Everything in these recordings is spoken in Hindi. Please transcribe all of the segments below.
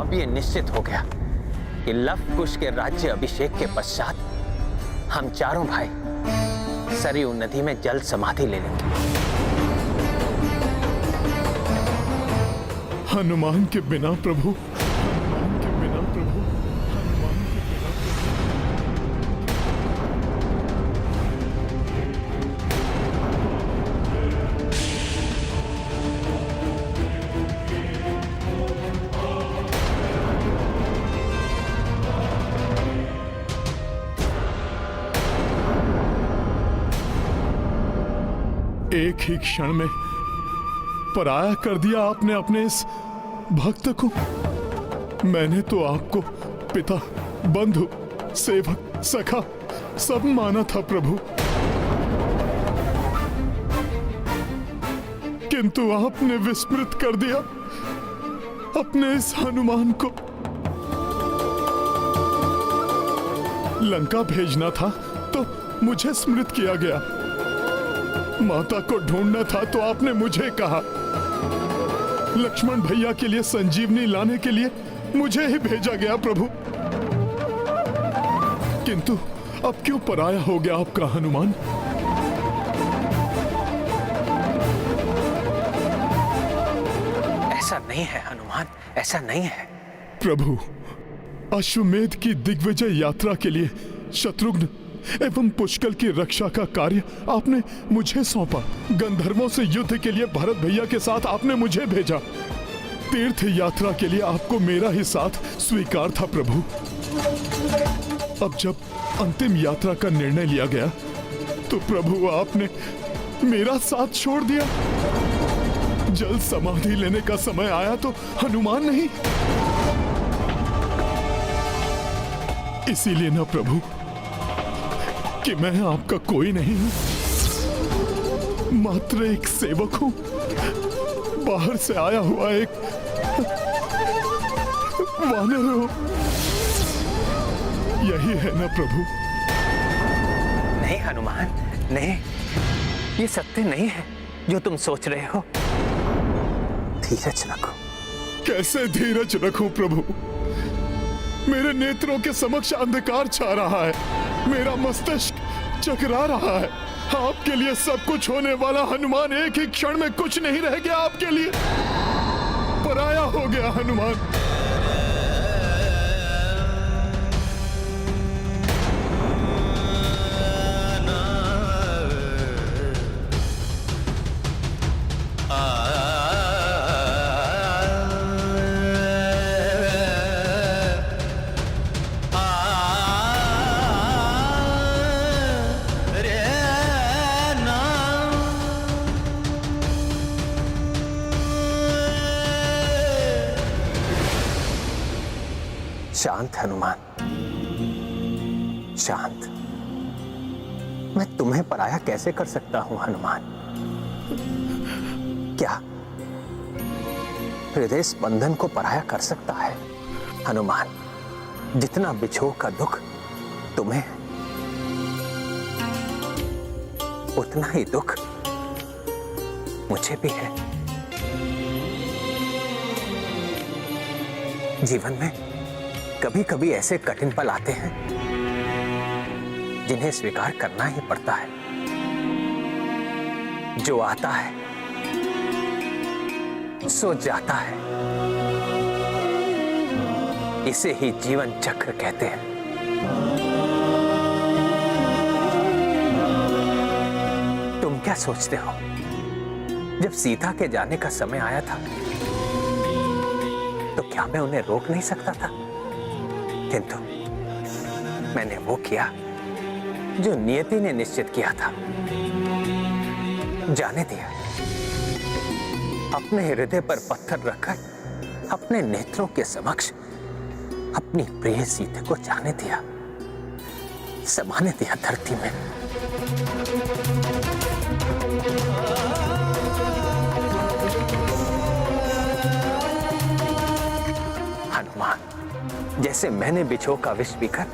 अब ये निश्चित हो गया कि लव कुश के राज्य अभिषेक के पश्चात हम चारों भाई सरयू नदी में जल समाधि ले लेंगे। हनुमान के बिना प्रभु, हनुमान के बिना प्रभु, हनुमान के बिना एक ही क्षण में पराया कर दिया आपने अपने इस भक्त को। मैंने तो आपको पिता, बंधु, सेवक, सखा सब माना था प्रभु, किंतु आपने विस्मृत कर दिया अपने इस हनुमान को। लंका भेजना था तो मुझे स्मृत किया गया, माता को ढूंढना था तो आपने मुझे कहा, लक्ष्मण भैया के लिए संजीवनी लाने के लिए मुझे ही भेजा गया प्रभु, किंतु अब क्यों पराया हो गया आपका हनुमान? ऐसा नहीं है हनुमान, ऐसा नहीं है प्रभु। अश्वमेध की दिग्विजय यात्रा के लिए शत्रुघ्न एवं पुष्कल की रक्षा का कार्य आपने मुझे सौंपा। गंधर्वों से युद्ध के लिए भरत भैया के साथ आपने मुझे भेजा। तीर्थ यात्रा के लिए आपको मेरा ही साथ स्वीकार था प्रभु। अब जब अंतिम यात्रा का निर्णय लिया गया तो प्रभु आपने मेरा साथ छोड़ दिया। जल समाधि लेने का समय आया तो हनुमान नहीं। इसीलिए ना प्रभु कि मैं आपका कोई नहीं हूं, मात्र एक सेवक हूं, बाहर से आया हुआ एक वानर हूं। यही है ना प्रभु? नहीं हनुमान, नहीं, ये सत्य नहीं है जो तुम सोच रहे हो। धीरज रखो। कैसे धीरज रखूं प्रभु? मेरे नेत्रों के समक्ष अंधकार छा रहा है, मेरा मस्तिष्क चकरा रहा है। आपके लिए सब कुछ होने वाला हनुमान एक ही क्षण में कुछ नहीं रह गया, आपके लिए पराया हो गया हनुमान। शांत हनुमान, शांत। मैं तुम्हें पराया कैसे कर सकता हूं हनुमान? क्या हृदय स्पंदन को पराया कर सकता है? हनुमान, जितना बिछोह का दुख तुम्हें है, उतना ही दुख मुझे भी है। जीवन में कभी कभी ऐसे कठिन पल आते हैं जिन्हें स्वीकार करना ही पड़ता है। जो आता है सो जाता है, इसे ही जीवन चक्र कहते हैं। तुम क्या सोचते हो, जब सीता के जाने का समय आया था तो क्या मैं उन्हें रोक नहीं सकता था? किंतु मैंने वो किया जो नियति ने निश्चित किया था। जाने दिया, अपने हृदय पर पत्थर रखकर अपने नेत्रों के समक्ष अपनी प्रिय सीता को जाने दिया, समाने दिया धरती में। हनुमान, जैसे मैंने बिछोह का विष पीकर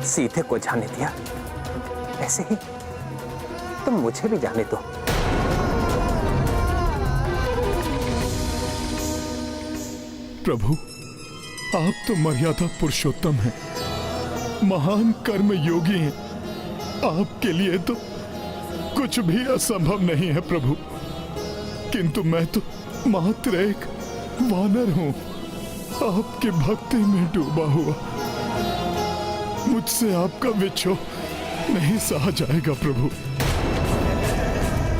सीते को जाने दिया, ऐसे ही तुम मुझे भी जाने दो। प्रभु, आप तो मर्यादा पुरुषोत्तम हैं, महान कर्म योगी हैं। आपके लिए तो कुछ भी असंभव नहीं है प्रभु, किंतु मैं तो मात्र एक वानर हूं, आपकी भक्ति में डूबा हुआ। मुझसे आपका विछोह नहीं सहा जाएगा प्रभु।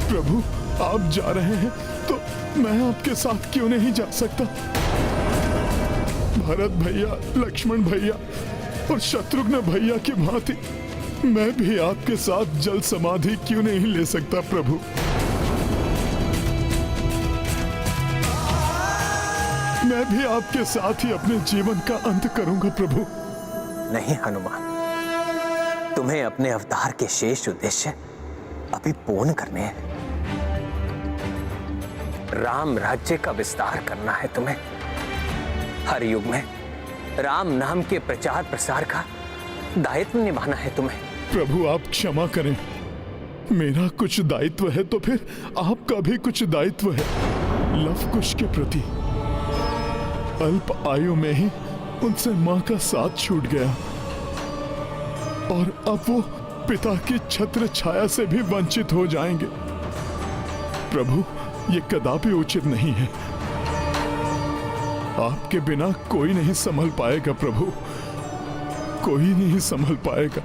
प्रभु आप जा रहे हैं तो मैं आपके साथ क्यों नहीं जा सकता? भरत भैया, लक्ष्मण भैया और शत्रुघ्न भैया की भांति मैं भी आपके साथ जल समाधि क्यों नहीं ले सकता प्रभु? मैं भी आपके साथ ही अपने जीवन का अंत करूंगा प्रभु। नहीं हनुमान, तुम्हें अपने अवतार के शेष उद्देश्य अभी पूर्ण करने हैं। राम राज्य का विस्तार करना है तुम्हें। हर युग में राम नाम के प्रचार प्रसार का दायित्व निभाना है तुम्हें। प्रभु आप क्षमा करें, मेरा कुछ दायित्व है तो फिर आपका भी कुछ दायित्व है। लव कुश के प्रति अल्प आयु में ही उनसे मां का साथ छूट गया और अब वो पिता की छत्र छाया से भी वंचित हो जाएंगे। प्रभु ये कदापि उचित नहीं है। आपके बिना कोई नहीं संभल पाएगा प्रभु, कोई नहीं संभल पाएगा।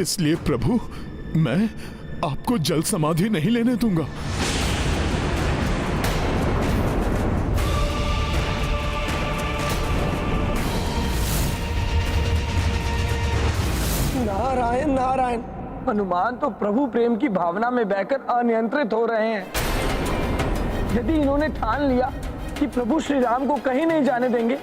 इसलिए प्रभु मैं आपको जल समाधि नहीं लेने दूंगा। नारायण नारायण, हनुमान तो प्रभु प्रेम की भावना में बहकर अनियंत्रित हो रहे हैं। यदि इन्होंने ठान लिया कि प्रभु श्री राम को कहीं नहीं जाने देंगे,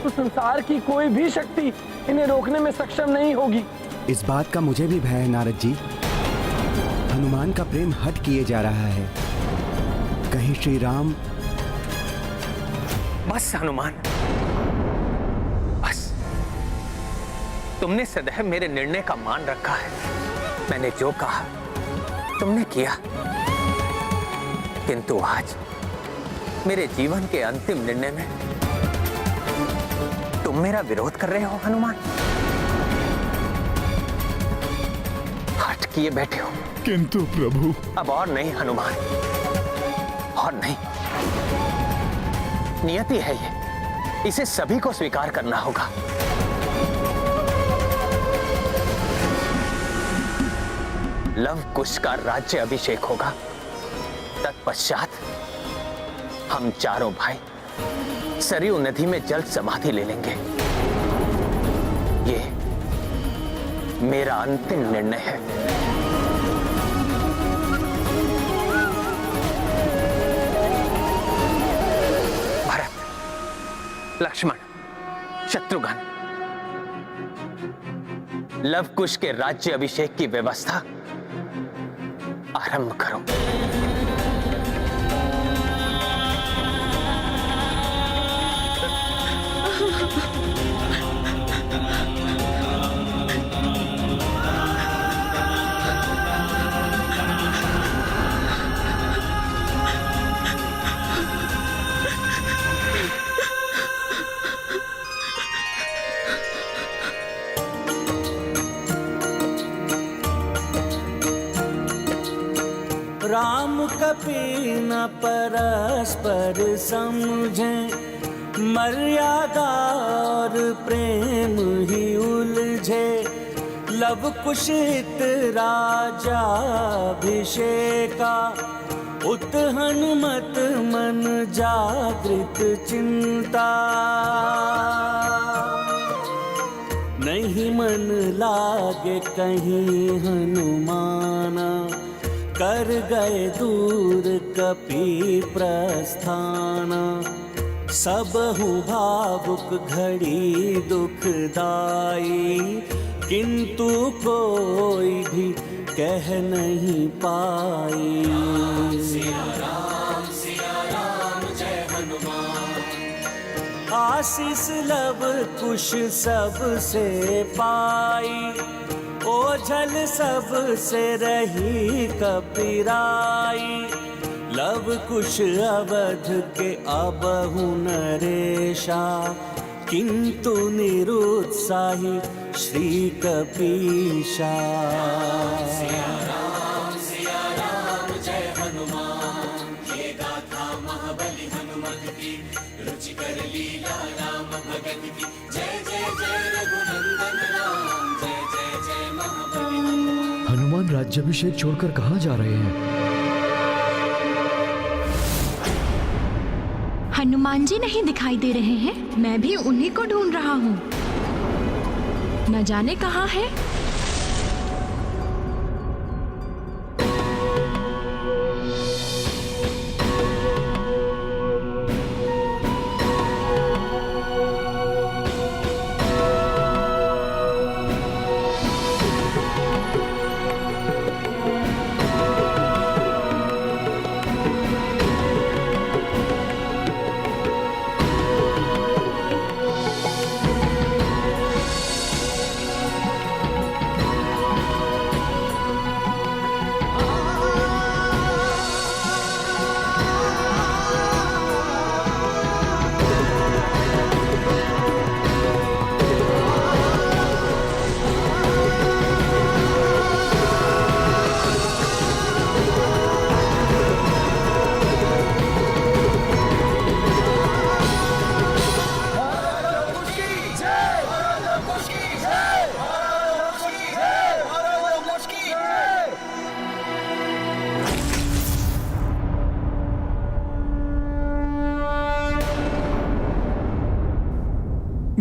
तो संसार की कोई भी शक्ति इन्हें रोकने में सक्षम नहीं होगी। इस बात का मुझे भी भय है नारद जी। हनुमान का प्रेम हट किए जा रहा है। कहीं श्री राम। बस हनुमान, बस। तुमने सदैव मेरे निर्णय का मान रखा है। मैंने जो कहा तुमने किया, किंतु आज मेरे जीवन के अंतिम निर्णय में तुम मेरा विरोध कर रहे हो हनुमान। हट किए बैठे हो। किंतु प्रभु अब और नहीं हनुमान, और नहीं। नियति है ये, इसे सभी को स्वीकार करना होगा। लव कुश का राज्य अभिषेक होगा। तत्पश्चात हम चारों भाई सरयू नदी में जल समाधि ले लेंगे। ये मेरा अंतिम निर्णय है। भरत, लक्ष्मण, शत्रुघ्न, लव कुश के राज्य अभिषेक की व्यवस्था आरंभ करो। राम कपि न परस्पर समझे, मर्यादा और प्रेम ही उलझे। लव कुश हित राजाभिषेका, उत हनुमत मन जागृत चिंता। नहीं मन लागे कहीं हनुमाना, कर गए दूर कपि प्रस्थाना। सबहु भावुक घड़ी दुखदाई, किंतु कोई भी कह नहीं पाई। सिया राम जय हनुमान। आशीष लव कुश सबसे पाई, ओझल सब से रही कपिराई। लव कुश अवध के अबहु नरेशा, किंतु निरुत्साही श्री कपीशा। हनुमान राज्याभिषेक छोड़कर कहाँ जा रहे हैं? हनुमान जी नहीं दिखाई दे रहे हैं। मैं भी उन्हीं को ढूंढ रहा हूँ। न जाने कहाँ है।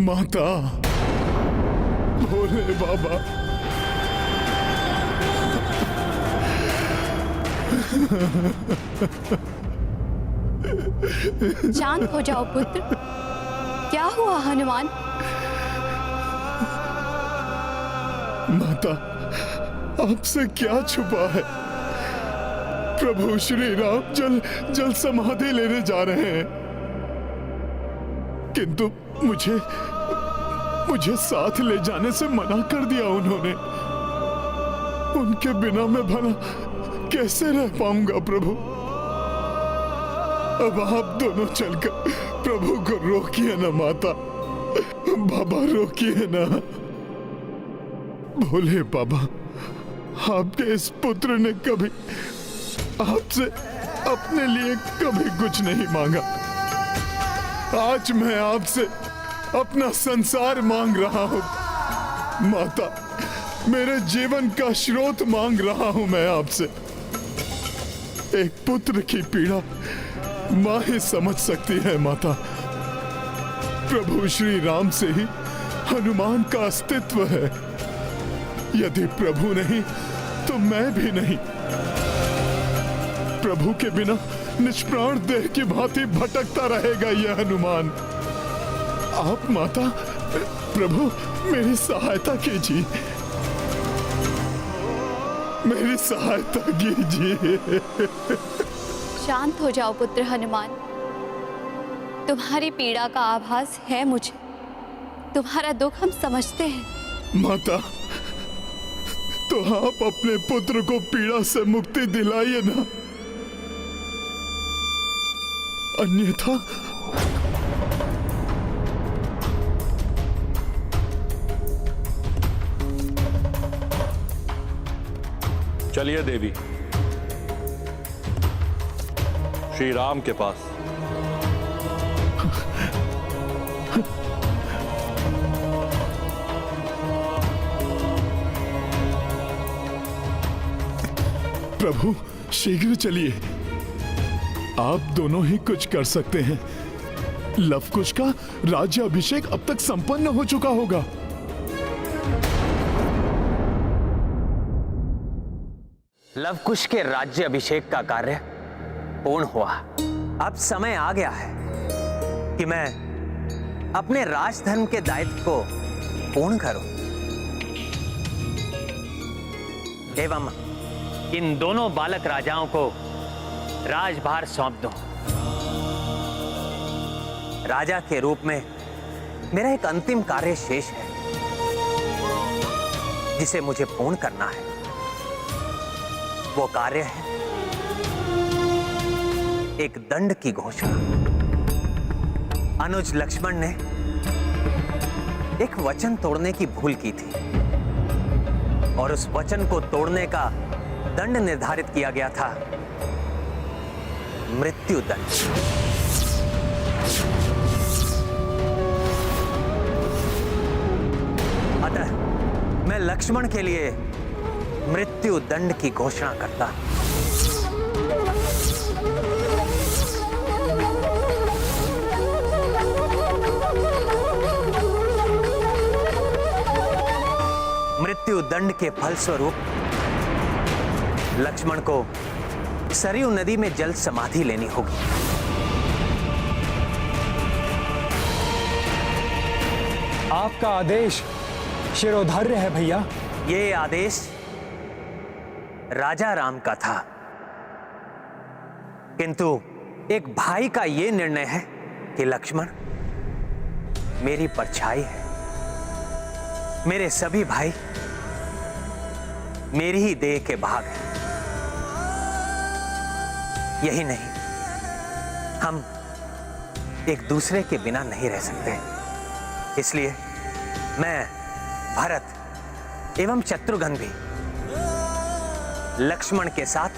माता, भोले बाबा, शांत हो जाओ पुत्र। क्या हुआ हनुमान? माता, आपसे क्या छुपा है? प्रभु श्री राम जल समाधि लेने जा रहे हैं, किंतु मुझे साथ ले जाने से मना कर दिया उन्होंने। उनके बिना मैं भला कैसे रह पाऊंगा प्रभु? अब आप दोनों चलकर प्रभु को रोकिए ना माता। बाबा रोकिए ना। भोले बाबा, आपके इस पुत्र ने कभी आपसे अपने लिए कभी कुछ नहीं मांगा। आज मैं आपसे अपना संसार मांग रहा हूं माता। मेरे जीवन का स्रोत मांग रहा हूं मैं आपसे। एक पुत्र की पीड़ा मां ही समझ सकती है माता। प्रभु श्री राम से ही हनुमान का अस्तित्व है। यदि प्रभु नहीं तो मैं भी नहीं। प्रभु के बिना निष्प्राण देह की भांति भटकता रहेगा यह हनुमान। आप माता, प्रभु मेरी सहायता कीजिए, मेरी सहायता कीजिए। शांत हो जाओ पुत्र हनुमान। तुम्हारी पीड़ा का आभास है मुझे। तुम्हारा दुख हम समझते हैं। माता, तो आप अपने पुत्र को पीड़ा से मुक्ति दिलाइए ना, अन्यथा चलिए देवी, श्री राम के पास। प्रभु शीघ्र चलिए। आप दोनों ही कुछ कर सकते हैं। लवकुश का राज्याभिषेक अब तक संपन्न हो चुका होगा। लवकुश के राज्य अभिषेक का कार्य पूर्ण हुआ। अब समय आ गया है कि मैं अपने राजधर्म के दायित्व को पूर्ण करूं एवं इन दोनों बालक राजाओं को राजभार सौंप दूं। राजा के रूप में मेरा एक अंतिम कार्य शेष है जिसे मुझे पूर्ण करना है। वो कार्य है एक दंड की घोषणा। अनुज लक्ष्मण ने एक वचन तोड़ने की भूल की थी और उस वचन को तोड़ने का दंड निर्धारित किया गया था, मृत्यु दंड। अतः मैं लक्ष्मण के लिए मृत्यु दंड की घोषणा करता हूं। मृत्यु दंड के फलस्वरूप लक्ष्मण को सरयू नदी में जल समाधि लेनी होगी। आपका आदेश शिरोधार्य है भैया। ये आदेश राजा राम का था, किंतु एक भाई का यह निर्णय है कि लक्ष्मण मेरी परछाई है। मेरे सभी भाई मेरी ही देह के भाग हैं। यही नहीं, हम एक दूसरे के बिना नहीं रह सकते। इसलिए मैं, भरत एवं शत्रुघ्न भी लक्ष्मण के साथ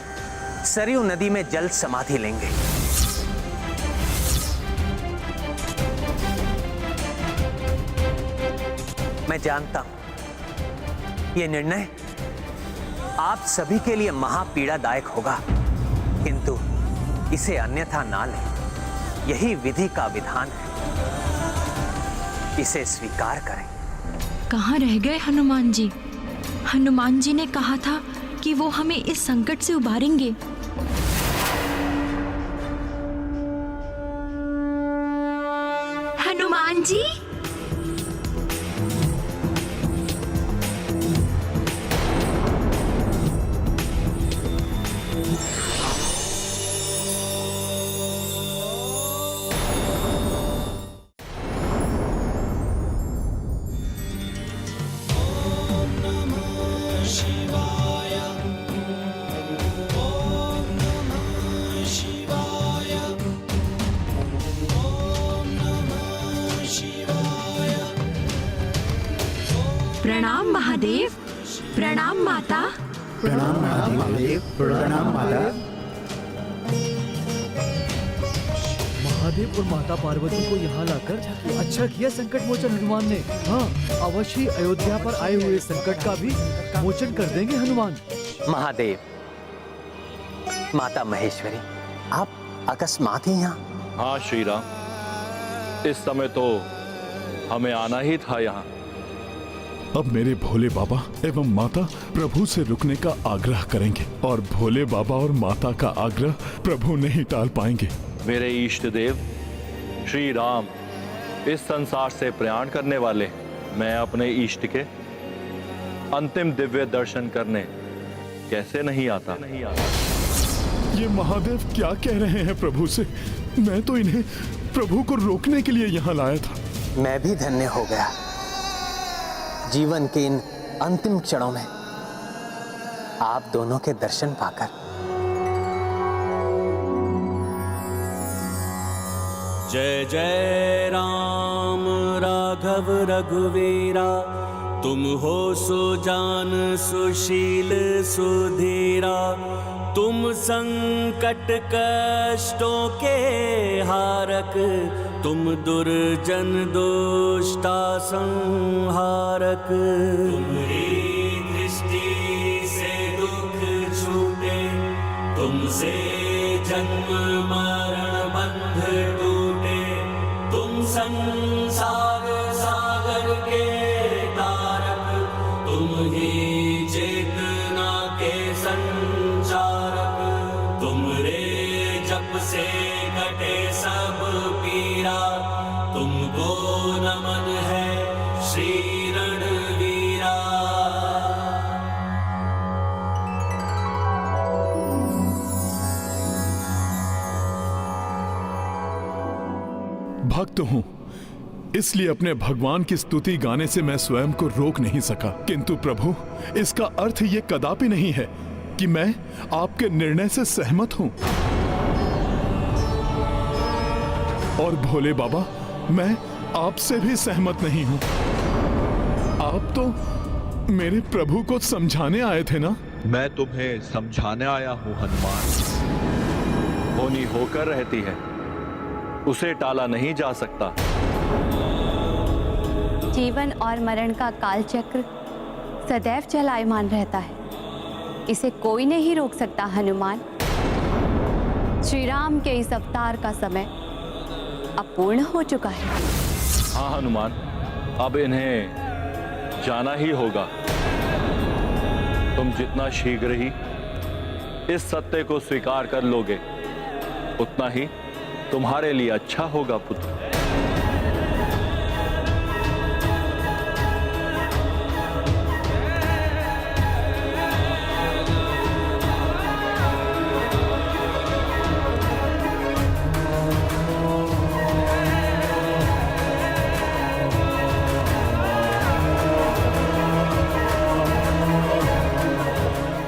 सरयू नदी में जल समाधि लेंगे। मैं जानता हूं यह निर्णय आप सभी के लिए महापीड़ादायक होगा, किंतु इसे अन्यथा ना लें। यही विधि का विधान है, इसे स्वीकार करें। कहाँ रह गए हनुमान जी? हनुमान जी ने कहा था कि वो हमें इस संकट से उबारेंगे। हनुमान जी, प्रणाम महादेव, प्रणाम माता। प्रणाम महादेव, प्रणाम माता। महादेव और माता पार्वती को यहाँ लाकर अच्छा किया संकट मोचन हनुमान ने। हाँ, अवश्य अयोध्या पर आए हुए संकट का भी मोचन कर देंगे हनुमान। महादेव, माता महेश्वरी, आप अकस्मात ही यहाँ? हाँ श्री राम, इस समय तो हमें आना ही था यहाँ। अब मेरे भोले बाबा एवं माता प्रभु से रुकने का आग्रह करेंगे और भोले बाबा और माता का आग्रह प्रभु नहीं टाल पाएंगे। मेरे इष्ट देव श्री राम इस संसार से प्रयाण करने वाले, मैं अपने इष्ट के अंतिम दिव्य दर्शन करने कैसे नहीं आता। ये महादेव क्या कह रहे हैं प्रभु से? मैं तो इन्हें प्रभु को रोकने के लिए यहाँ लाया था। मैं भी धन्य हो गया जीवन के इन अंतिम क्षणों में आप दोनों के दर्शन पाकर। जय जय राम राघव रघुवीरा, तुम हो सुजान सुशील सुधीरा। तुम संकट कष्टों के हारक, तुम दुर्जन दुष्टा संहारक। तुम्हारी दृष्टि से दुख छूटे, तुमसे जन्म मरण बंध टूटे। तुम संसार सागर के तारक, तुम ही चेतना के संचारक। तुमरे जप से कटे सब पीरा, तुमको नमन है श्री रणवीरा। भक्त हूँ, इसलिए अपने भगवान की स्तुति गाने से मैं स्वयं को रोक नहीं सका। किंतु प्रभु, इसका अर्थ ये कदापि नहीं है कि मैं आपके निर्णय से सहमत हूँ। और भोले बाबा, मैं आपसे भी सहमत नहीं हूं। आप तो मेरे प्रभु को समझाने आए थे ना? मैं तुम्हें समझाने आया हूं हनुमान। होनी होकर रहती है, उसे टाला नहीं जा सकता। जीवन और मरण का काल चक्र सदैव चलायमान रहता है, इसे कोई नहीं रोक सकता हनुमान। श्री राम के इस अवतार का समय अब पूर्ण हो चुका है। हाँ हनुमान, अब इन्हें जाना ही होगा। तुम जितना शीघ्र ही इस सत्य को स्वीकार कर लोगे, उतना ही तुम्हारे लिए अच्छा होगा पुत्र।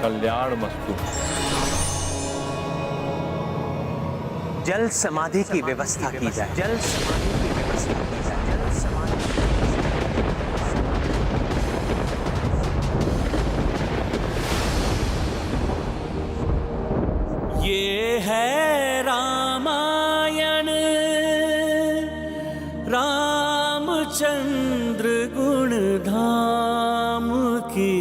कल्याण मस्तु। जल समाधि की व्यवस्था की जाए। जल समाधि की व्यवस्था की जाए। जल समाधि ये है रामायण, रामचंद्र गुण धाम की,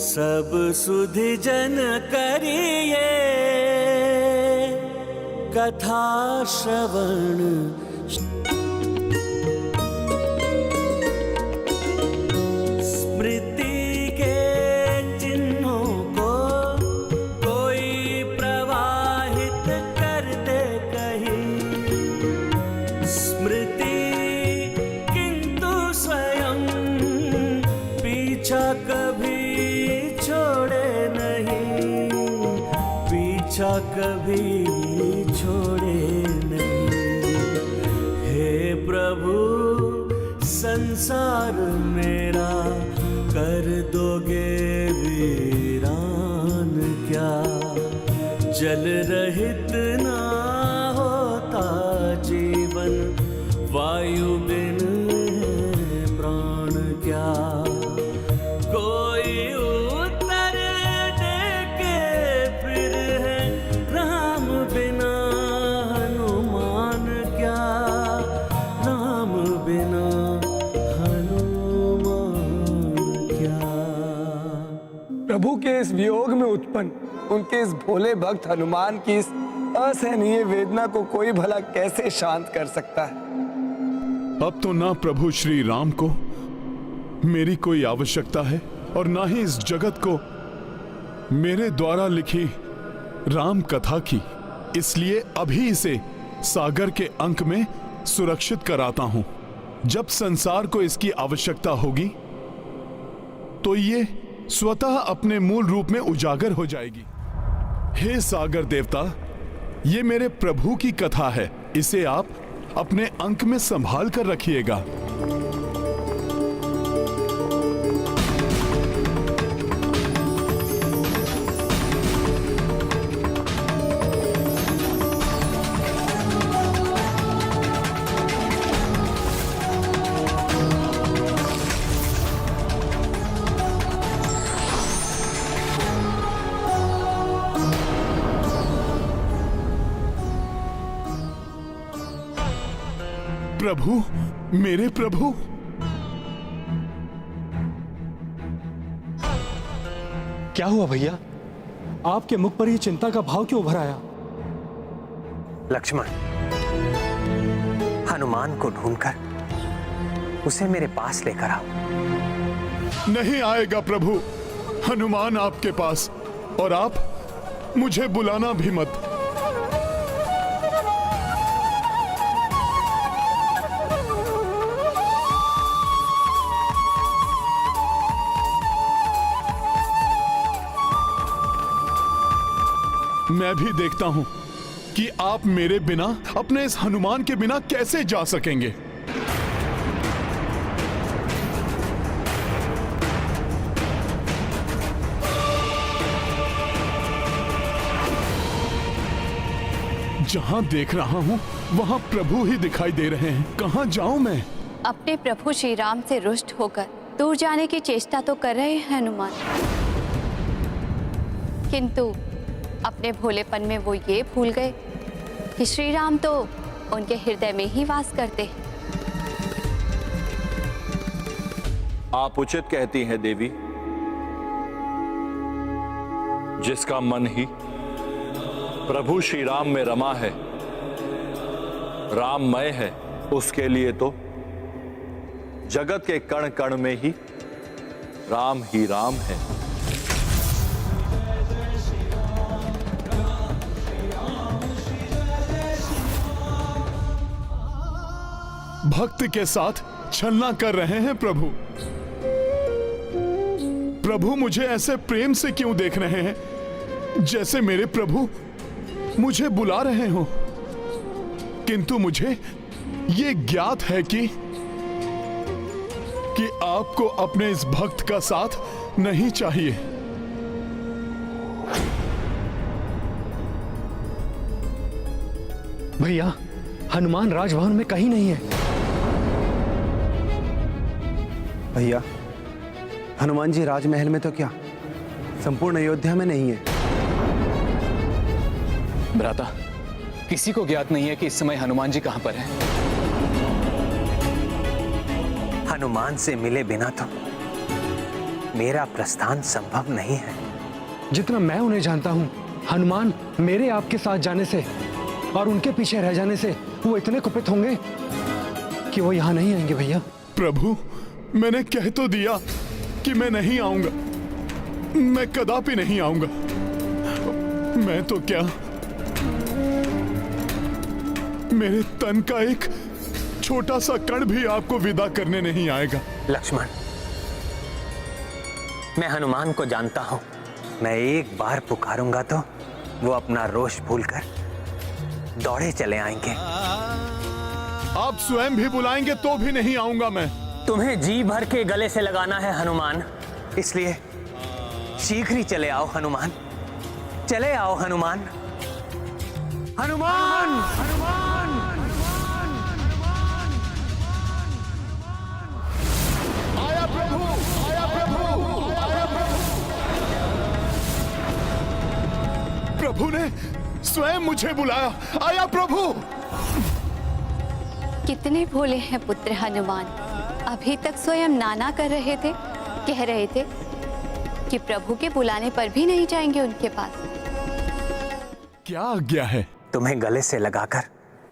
सब सुधि जन करिए कथा श्रवण। स्मृति के चिन्हों को कोई प्रवाहित कर दे कहीं, स्मृति किंतु स्वयं पीछा कभी छोड़े नहीं, पीछा कभी छोड़े नहीं। हे प्रभु संसार मेरा कर दोगे वीरान क्या, जल रहित ना होता जीवन, वायु बिन प्राण क्या। कोई उत्तर दे के फिर है राम बिना हनुमान क्या, राम बिना हनुमान क्या। प्रभु के इस वियोग में उत्पन्न उनके इस भोले भक्त हनुमान की इस असहनीय वेदना को कोई भला कैसे शांत कर सकता है? अब तो ना प्रभु श्री राम को मेरी कोई आवश्यकता है और ना ही इस जगत को मेरे द्वारा लिखी राम कथा की। इसलिए अभी इसे सागर के अंक में सुरक्षित कराता हूं। जब संसार को इसकी आवश्यकता होगी तो ये स्वतः अपने मूल रूप में उजागर हो जाएगी। हे सागर देवता, ये मेरे प्रभु की कथा है, इसे आप अपने अंक में संभाल कर रखिएगा। प्रभु, मेरे प्रभु, क्या हुआ भैया? आपके मुख पर ये चिंता का भाव क्यों उभर आया? लक्ष्मण, हनुमान को ढूंढकर उसे मेरे पास लेकर आओ। नहीं आएगा प्रभु हनुमान आपके पास, और आप मुझे बुलाना भी मत। मैं भी देखता हूं कि आप मेरे बिना, अपने इस हनुमान के बिना कैसे जा सकेंगे। जहाँ देख रहा हूँ वहाँ प्रभु ही दिखाई दे रहे हैं। कहाँ जाऊँ मैं? अपने प्रभु श्री राम से रुष्ट होकर दूर जाने की चेष्टा तो कर रहे हैं हनुमान, किंतु अपने भोलेपन में वो ये भूल गए कि श्री राम तो उनके हृदय में ही वास करते हैं। आप उचित कहती हैं देवी। जिसका मन ही प्रभु श्री राम में रमा है, राममय है, उसके लिए तो जगत के कण कण में ही राम है। भक्त के साथ छलना कर रहे हैं प्रभु। प्रभु मुझे ऐसे प्रेम से क्यों देख रहे हैं, जैसे मेरे प्रभु मुझे बुला रहे हो। किंतु मुझे ये ज्ञात है कि आपको अपने इस भक्त का साथ नहीं चाहिए। भैया, हनुमान राजभवन में कहीं नहीं है। भैया, हनुमान जी राजमहल में तो क्या, संपूर्ण अयोध्या में नहीं है। भ्राता, किसी को ज्ञात नहीं है कि इस समय हनुमान जी कहां पर हैं। हनुमान से मिले बिना तो मेरा प्रस्थान संभव नहीं है। जितना मैं उन्हें जानता हूँ, हनुमान मेरे आपके साथ जाने से और उनके पीछे रह जाने से वो इतने कुपित होंगे कि वो यहाँ नहीं आएंगे। भैया, प्रभु, मैंने कह तो दिया कि मैं नहीं आऊंगा, मैं कदापि नहीं आऊंगा। मैं तो क्या, मेरे तन का एक छोटा सा कण भी आपको विदा करने नहीं आएगा। लक्ष्मण, मैं हनुमान को जानता हूं। मैं एक बार पुकारूंगा तो वो अपना रोष भूलकर दौड़े चले आएंगे। आप स्वयं भी बुलाएंगे तो भी नहीं आऊंगा मैं। तुम्हें जी भर के गले से लगाना है हनुमान, इसलिए शीघ्र ही चले आओ हनुमान। चले आओ हनुमान। हनुमान, हनुमान, आया प्रभु, आया प्रभु, आया प्रभु। प्रभु ने स्वयं मुझे बुलाया। आया प्रभु। कितने भोले हैं पुत्र हनुमान। अभी तक स्वयं नाना कर रहे थे, कह रहे थे कि प्रभु के बुलाने पर भी नहीं जाएंगे उनके पास। क्या आज्ञा है? तुम्हें गले से लगाकर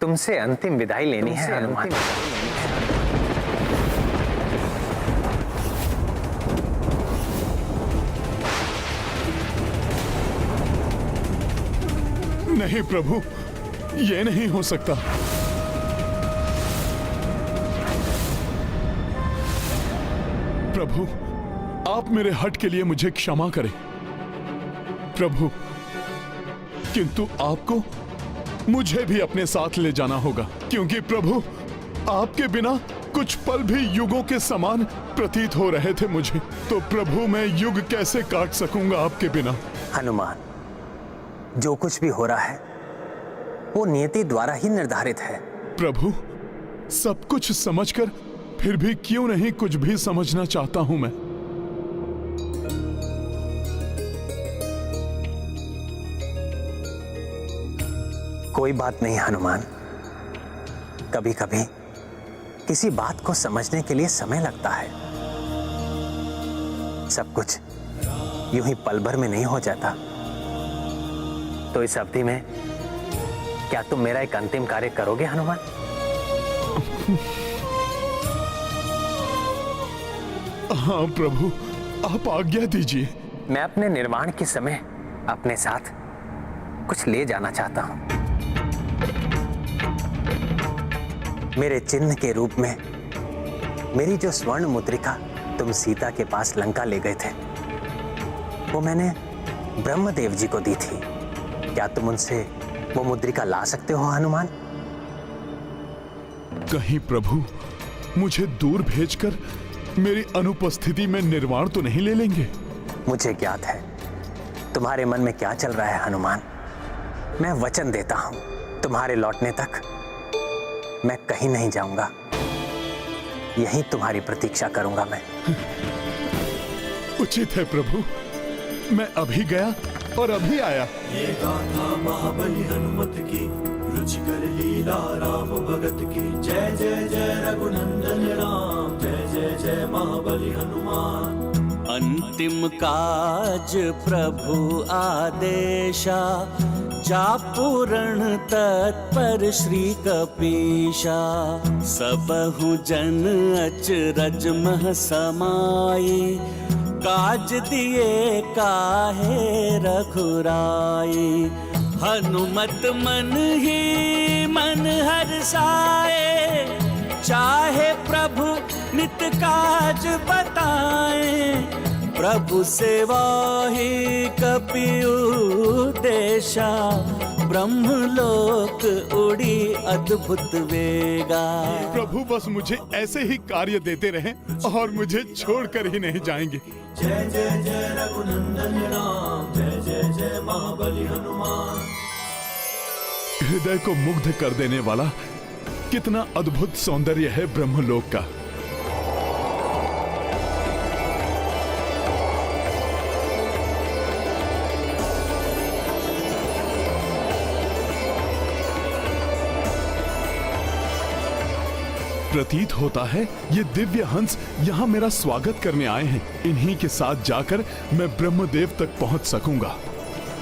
तुमसे अंतिम विदाई लेनी है हनुमान। नहीं प्रभु, ये नहीं हो सकता। प्रभु, आप मेरे हठ के लिए मुझे क्षमा करें प्रभु, किंतु आपको मुझे भी अपने साथ ले जाना होगा, क्योंकि प्रभु आपके बिना कुछ पल भी युगों के समान प्रतीत हो रहे थे मुझे। तो प्रभु, मैं युग कैसे काट सकूंगा आपके बिना। हनुमान, जो कुछ भी हो रहा है वो नियति द्वारा ही निर्धारित है। प्रभु, सब कुछ समझकर फिर भी क्यों नहीं कुछ भी समझना चाहता हूं मैं। कोई बात नहीं हनुमान, कभी कभी किसी बात को समझने के लिए समय लगता है। सब कुछ यूं ही पल भर में नहीं हो जाता। तो इस अवधि में क्या तुम मेरा एक अंतिम कार्य करोगे हनुमान? हाँ प्रभु, आप आज्ञा दीजिए। मैं अपने निर्वाण के समय अपने साथ कुछ ले जाना चाहता हूं। मेरे चिन्ह के रूप में मेरी जो स्वर्ण मुद्रिका तुम सीता के पास लंका ले गए थे, वो मैंने ब्रह्मदेव जी को दी थी। क्या तुम उनसे वो मुद्रिका ला सकते हो हनुमान? कहीं प्रभु मुझे दूर भेजकर मेरी अनुपस्थिति में निर्वाण तो नहीं ले लेंगे? मुझे ज्ञात है तुम्हारे मन में क्या चल रहा है हनुमान। मैं वचन देता हूं तुम्हारे लौटने तक मैं कहीं नहीं जाऊंगा। यहीं तुम्हारी प्रतीक्षा करूंगा मैं। उचित है प्रभु, मैं अभी गया और अभी आया। ये गाथा महाबली हनुमत की, रुचिकर लीला राम भगत की। जय जय जय रघुनंदन राम, जय जय जय महाबली हनुमान। अंतिम काज प्रभु आदेशा, जा पूरण तत्पर श्री कपीशा। सबहु जन अचरज मह समाई, काज दिए काहे रघुराई। हनुमत मन ही मन हर्षाए, चाहे प्रभु नित काज बताए। प्रभु सेवा ही कपियु देशा, ब्रह्मलोक उड़ी अद्भुत वेगा। प्रभु बस मुझे ऐसे ही कार्य देते रहें और मुझे छोड़कर ही नहीं जाएंगे। जय जय जय रघुनंदन राम, जय जय जय महाबली हनुमान। हृदय को मुग्ध कर देने वाला कितना अद्भुत सौंदर्य है ब्रह्मलोक का। प्रतीत होता है ये दिव्य हंस यहाँ मेरा स्वागत करने आए हैं। इन्हीं के साथ जाकर मैं ब्रह्मदेव तक पहुँच सकूंगा।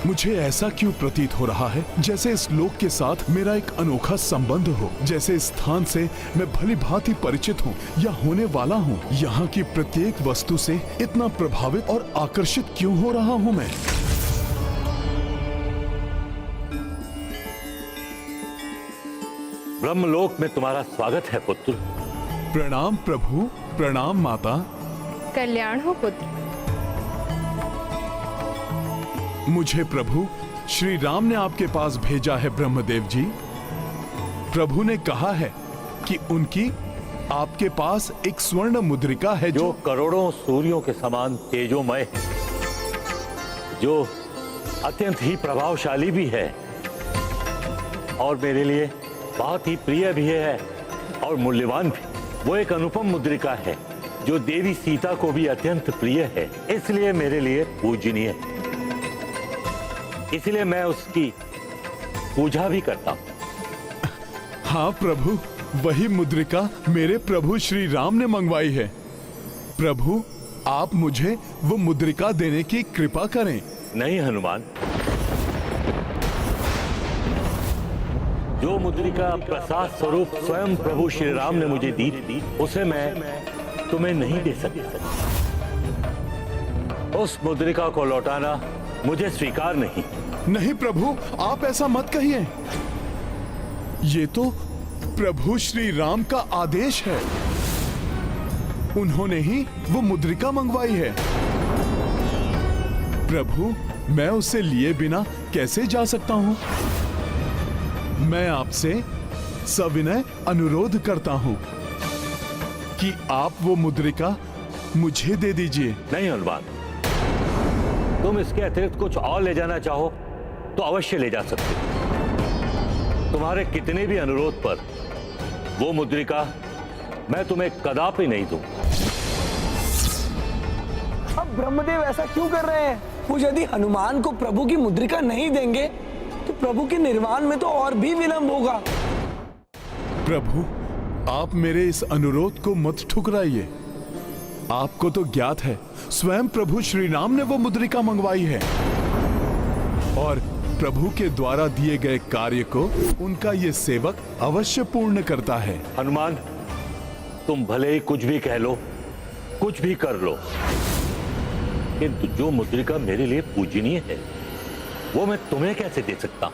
मुझे ऐसा क्यों प्रतीत हो रहा है जैसे इस लोक के साथ मेरा एक अनोखा संबंध हो, जैसे इस स्थान से मैं भली भांति परिचित हूँ या होने वाला हूँ। यहाँ की प्रत्येक वस्तु से इतना प्रभावित और आकर्षित क्यों हो रहा हूँ मैं? ब्रह्मलोक में तुम्हारा स्वागत है पुत्र। प्रणाम प्रभु, प्रणाम माता। कल्याण हो पुत्र। मुझे प्रभु श्री राम ने आपके पास भेजा है ब्रह्मदेव जी। प्रभु ने कहा है कि उनकी आपके पास एक स्वर्ण मुद्रिका है जो करोड़ों सूर्यों के समान तेजोमय है, जो अत्यंत ही प्रभावशाली भी है और मेरे लिए बहुत ही प्रिय भी है और मूल्यवान भी। वो एक अनुपम मुद्रिका है जो देवी सीता को भी अत्यंत प्रिय है, इसलिए मेरे लिए पूजनीय है। इसलिए मैं उसकी पूजा भी करता हूँ। हाँ प्रभु, वही मुद्रिका मेरे प्रभु श्री राम ने मंगवाई है। प्रभु, आप मुझे वो मुद्रिका देने की कृपा करें। नहीं हनुमान, जो मुद्रिका प्रसाद स्वरूप स्वयं प्रभु श्री राम ने मुझे दी थी, उसे मैं तुम्हें नहीं दे सकता। उस मुद्रिका को लौटाना मुझे स्वीकार नहीं। नहीं प्रभु, आप ऐसा मत कहिए। ये तो प्रभु श्री राम का आदेश है। उन्होंने ही वो मुद्रिका मंगवाई है। प्रभु, मैं उसे लिए बिना कैसे जा सकता हूँ? मैं आपसे सविनय अनुरोध करता हूँ कि आप वो मुद्रिका मुझे दे दीजिए। नहीं हनुमान, तुम इसके अतिरिक्त कुछ और ले जाना चाहो तो अवश्य ले जा सकते हो। तुम्हारे कितने भी अनुरोध पर वो मुद्रिका मैं तुम्हें कदापि नहीं दूं। अब ब्रह्मदेव ऐसा क्यों कर रहे हैं? वो यदि हनुमान को प्रभु की मुद्रिका नहीं देंगे तो प्रभु के निर्वाण में तो और भी विलंब होगा। प्रभु, आप मेरे इस अनुरोध को मत ठुकराइए। आपको तो ज्ञात है स्वयं प्रभु श्री राम ने वो मुद्रिका मंगवाई है और प्रभु के द्वारा दिए गए कार्य को उनका ये सेवक अवश्य पूर्ण करता है। हनुमान, तुम भले ही कुछ भी कह लो, कुछ भी कर लो, किंतु जो मुद्रिका मेरे लिए पूजनीय है वो मैं तुम्हें कैसे दे सकता हूं?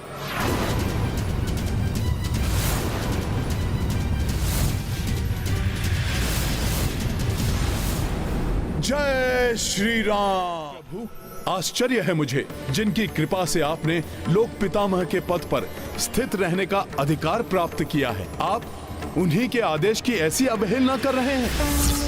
जय श्री राम। प्रभु, आश्चर्य है मुझे जिनकी कृपा से आपने लोक पितामह के पद पर स्थित रहने का अधिकार प्राप्त किया है। आप उन्हीं के आदेश की ऐसी अवहेलना कर रहे हैं।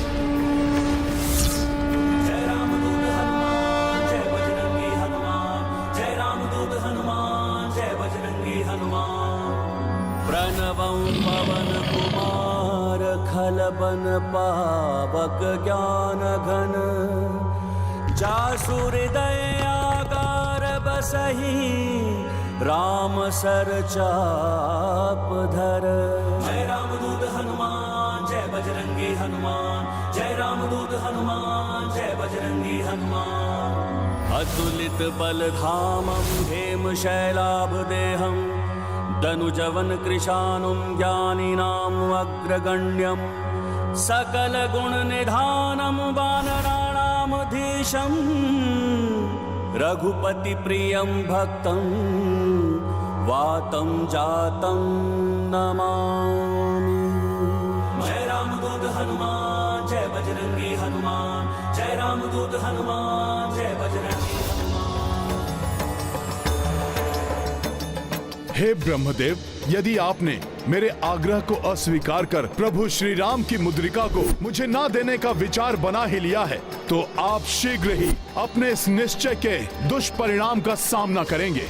प्रणवं पवन कुमार खलबन पावक ज्ञान घन जासु हृदय आगार बसहि राम सर चाप धर। जय रामदूत हनुमान जय बजरंगी हनुमान, जय रामदूत हनुमान जय बजरंगी हनुमान। अतुलित बल धामं हेम शैलाभ देहं दनुजवन कृशानुं ज्ञानिनां अग्रगण्यं सकल गुण निधानं वानराणां धीशं रघुपति प्रियं भक्तं वातं जातं नमामि। जय रामदूत हनुमान जय बजरंगी हनुमान, जय रामदूत हनुमान जय बजरंगी हनुमान। हे ब्रह्मदेव, यदि आपने मेरे आग्रह को अस्वीकार कर प्रभु श्री राम की मुद्रिका को मुझे ना देने का विचार बना ही लिया है, तो आप शीघ्र ही अपने इस निश्चय के दुष्परिणाम का सामना करेंगे।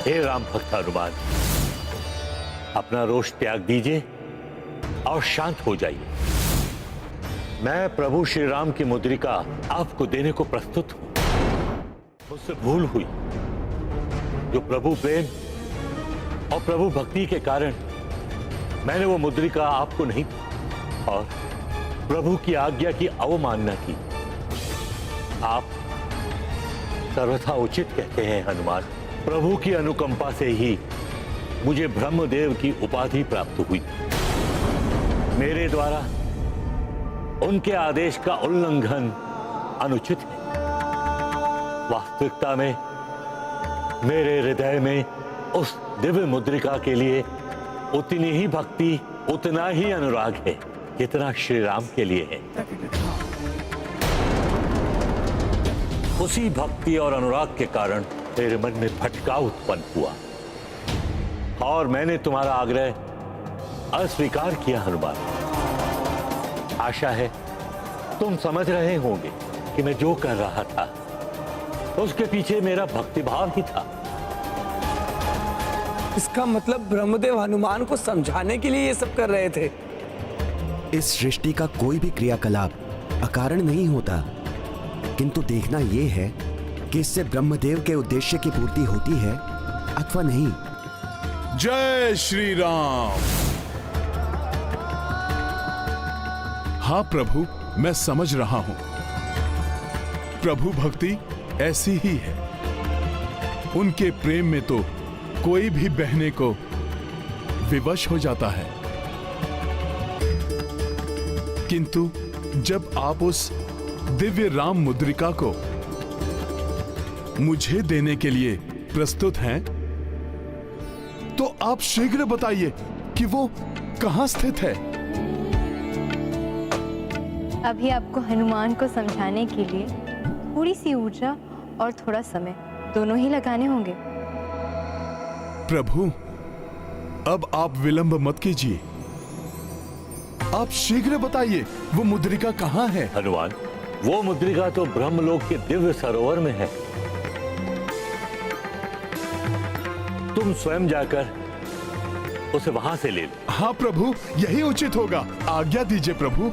हे राम भक्त हनुमान, अपना रोष त्याग दीजिए और शांत हो जाइए। मैं प्रभु श्री राम की मुद्रिका आपको देने को प्रस्तुत हूं। मुझसे भूल हुई, जो प्रभु प्रेम और प्रभु भक्ति के कारण मैंने वो मुद्रिका आपको नहीं दी और प्रभु की आज्ञा की अवमानना की। आप सर्वथा उचित कहते हैं हनुमान। प्रभु की अनुकंपा से ही मुझे ब्रह्मदेव की उपाधि प्राप्त हुई। मेरे द्वारा उनके आदेश का उल्लंघन अनुचित है। वास्तविकता में मेरे हृदय में उस दिव्य मुद्रिका के लिए उतनी ही भक्ति, उतना ही अनुराग है जितना श्री राम के लिए है। उसी भक्ति और अनुराग के कारण मेरे मन में भटकाव उत्पन्न हुआ और मैंने तुम्हारा आग्रह अस्वीकार किया हनुमान। आशा है तुम समझ रहे होंगे कि मैं जो कर रहा था उसके पीछे मेरा भक्तिभाव ही था। इसका मतलब ब्रह्मदेव हनुमान को समझाने के लिए ये सब कर रहे थे। इस सृष्टि का कोई भी क्रियाकलाप अकारण नहीं होता, किंतु देखना यह है कि इससे ब्रह्मदेव के उद्देश्य की पूर्ति होती है अथवा नहीं। जय श्री राम। हाँ प्रभु, मैं समझ रहा हूं। प्रभु भक्ति ऐसी ही है। उनके प्रेम में तो कोई भी बहने को विवश हो जाता है, किंतु जब आप उस दिव्य राम मुद्रिका को मुझे देने के लिए प्रस्तुत हैं, तो आप शीघ्र बताइए कि वो कहां स्थित है। अभी आपको हनुमान को समझाने के लिए थोड़ी सी ऊर्जा और थोड़ा समय दोनों ही लगाने होंगे। प्रभु, अब आप विलंब मत कीजिए। आप शीघ्र बताइए वो मुद्रिका कहां है। हनुमान, वो मुद्रिका तो ब्रह्मलोक के दिव्य सरोवर में है। तुम स्वयं जाकर उसे वहां से ले लो। हाँ प्रभु, यही उचित होगा। आज्ञा दीजिए प्रभु।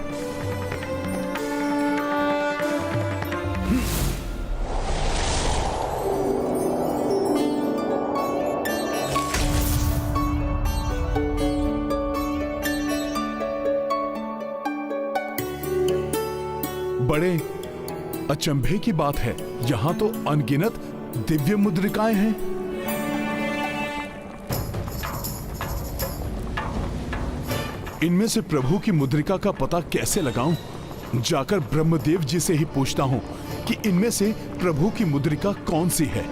बड़े अचंभे की बात है, यहां तो अनगिनत दिव्य मुद्रिकाएं हैं। इनमें से प्रभु की मुद्रिका का पता कैसे लगाऊं? जाकर ब्रह्मदेव जी से ही पूछता हूं कि इनमें से प्रभु की मुद्रिका कौन सी है।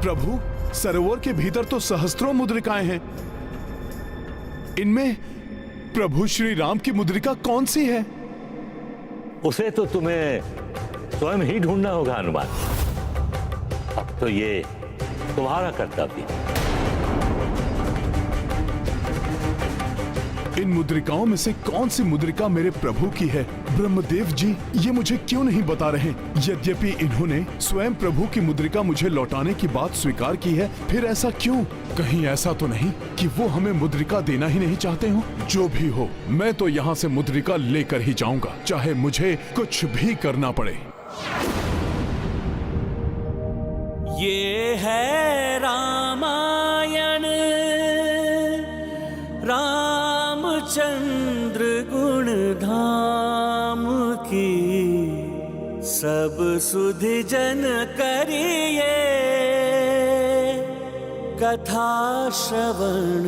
प्रभु, सरोवर के भीतर तो सहस्त्रों मुद्रिकाएं हैं। इनमें प्रभु श्री राम की मुद्रिका कौन सी है? उसे तो तुम्हें स्वयं ही ढूंढना होगा हनुमान। अब तो ये तुम्हारा कर्तव्य। इन मुद्रिकाओं में से कौन सी मुद्रिका मेरे प्रभु की है? ब्रह्मदेव जी ये मुझे क्यों नहीं बता रहे? यद्यपि इन्होंने स्वयं प्रभु की मुद्रिका मुझे लौटाने की बात स्वीकार की है, फिर ऐसा क्यों? कहीं ऐसा तो नहीं कि वो हमें मुद्रिका देना ही नहीं चाहते हो? जो भी हो, मैं तो यहाँ से मुद्रिका लेकर ही जाऊंगा, चाहे मुझे कुछ भी करना पड़े। ये है रामायण, रामचंद्र गुण धाम की, सब सुधि जन करिए कथा श्रवण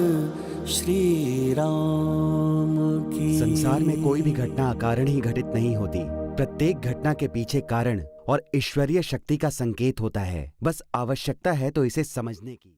श्री राम की। संसार में कोई भी घटना अकारण ही घटित नहीं होती। प्रत्येक घटना के पीछे कारण और ईश्वरीय शक्ति का संकेत होता है। बस आवश्यकता है तो इसे समझने की।